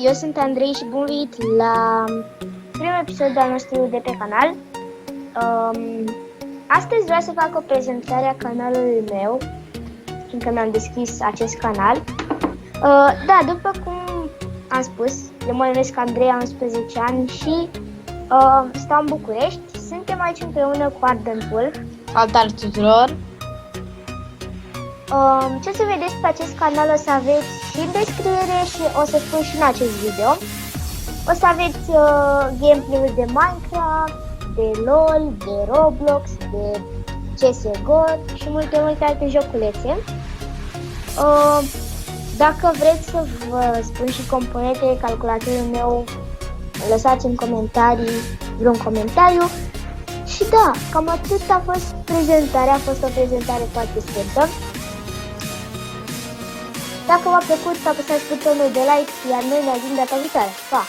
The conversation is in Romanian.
eu sunt Andrei și bun venit la primul episod al nostru de pe canal. Astăzi vreau să fac o prezentare a canalului meu, fiindcă mi-am deschis acest canal. Da, după cum am spus, eu mă numesc Andrei, am 11 ani și stau în București. Suntem aici împreună cu Ardenpulh. Salutare tuturor! Ce o să vedeți pe acest canal o să aveți și în descriere și o să spun și în acest video. O să aveți gameplay-uri de Minecraft, de LOL, de Roblox, de CSGO și multe alte joculețe. Dacă vreți să vă spun și componentele calculatorului meu, lăsați în comentarii vreun comentariu. Și da, cam atât a fost prezentarea, a fost o prezentare foarte scurtă. Dacă v-a plăcut, apăsați butonul de like, iar noi ne auzim data viitoare. Pa!